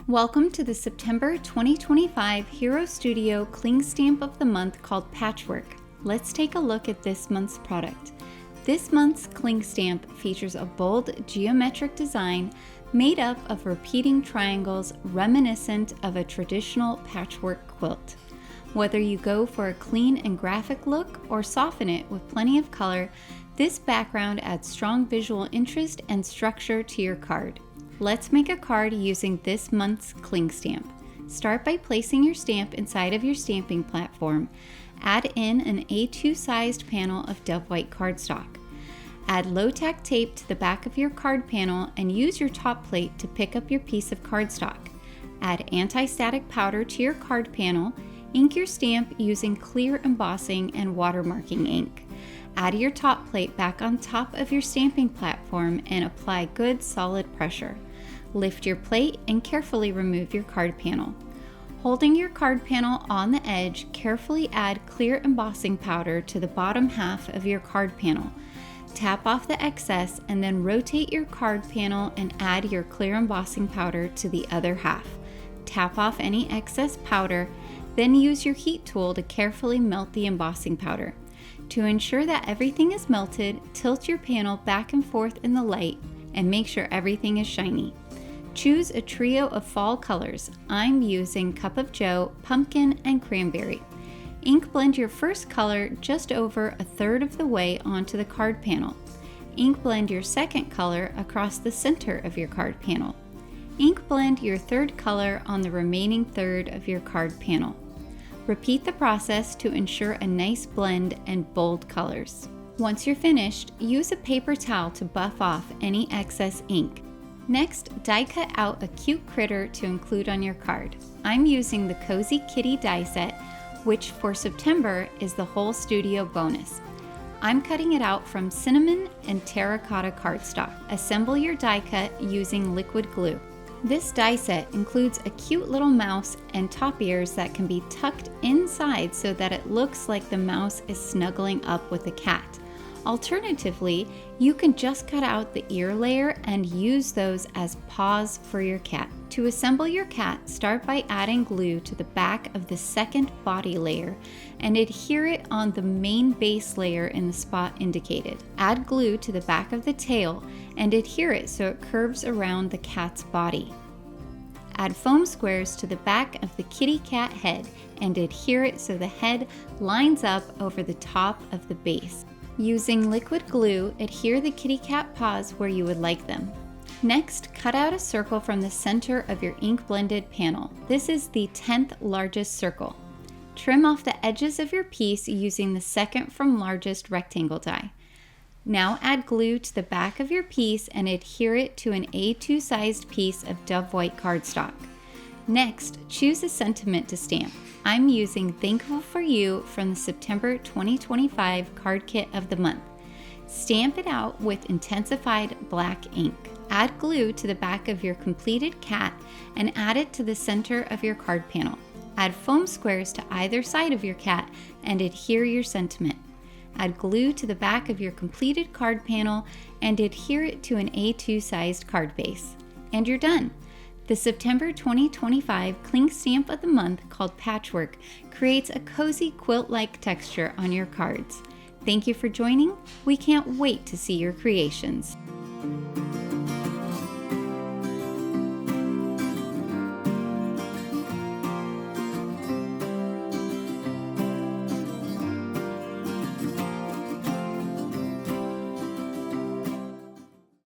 Welcome to the September 2025 Hero Studio Cling Stamp of the Month called Patchwork. Let's take a look at this month's product. This month's cling stamp features a bold geometric design made up of repeating triangles reminiscent of a traditional patchwork quilt. Whether you go for a clean and graphic look or soften it with plenty of color, this background adds strong visual interest and structure to your card. Let's make a card using this month's cling stamp. Start by placing your stamp inside of your stamping platform. Add in an A2 sized panel of dove white cardstock. Add low-tack tape to the back of your card panel and use your top plate to pick up your piece of cardstock. Add anti-static powder to your card panel. Ink your stamp using clear embossing and watermarking ink. Add your top plate back on top of your stamping platform and apply good solid pressure. Lift your plate and carefully remove your card panel. Holding your card panel on the edge, carefully add clear embossing powder to the bottom half of your card panel. Tap off the excess and then rotate your card panel and add your clear embossing powder to the other half. Tap off any excess powder, then use your heat tool to carefully melt the embossing powder. To ensure that everything is melted, tilt your panel back and forth in the light and make sure everything is shiny. Choose a trio of fall colors. I'm using Cup of Joe, Pumpkin, and Cranberry. Ink blend your first color just over a third of the way onto the card panel. Ink blend your second color across the center of your card panel. Ink blend your third color on the remaining third of your card panel. Repeat the process to ensure a nice blend and bold colors. Once you're finished, use a paper towel to buff off any excess ink. Next, die cut out a cute critter to include on your card. I'm using the Cozy Kitty die set, which for September is the whole studio bonus. I'm cutting it out from cinnamon and terracotta cardstock. Assemble your die cut using liquid glue. This die set includes a cute little mouse and top ears that can be tucked inside so that it looks like the mouse is snuggling up with the cat. Alternatively, you can just cut out the ear layer and use those as paws for your cat. To assemble your cat, start by adding glue to the back of the second body layer and adhere it on the main base layer in the spot indicated. Add glue to the back of the tail and adhere it so it curves around the cat's body. Add foam squares to the back of the kitty cat head and adhere it so the head lines up over the top of the base. Using liquid glue, adhere the kitty cat paws where you would like them. Next, cut out a circle from the center of your ink blended panel. This is the 10th largest circle. Trim off the edges of your piece using the second from largest rectangle die. Now add glue to the back of your piece and adhere it to an A2 sized piece of dove white cardstock. Next, choose a sentiment to stamp. I'm using Thankful for You from the September 2025 Card Kit of the Month. Stamp it out with intensified black ink. Add glue to the back of your completed cat and add it to the center of your card panel. Add foam squares to either side of your cat and adhere your sentiment. Add glue to the back of your completed card panel and adhere it to an A2 sized card base. And you're done! The September 2025 Cling Stamp of the Month called Patchwork creates a cozy quilt-like texture on your cards. Thank you for joining. We can't wait to see your creations.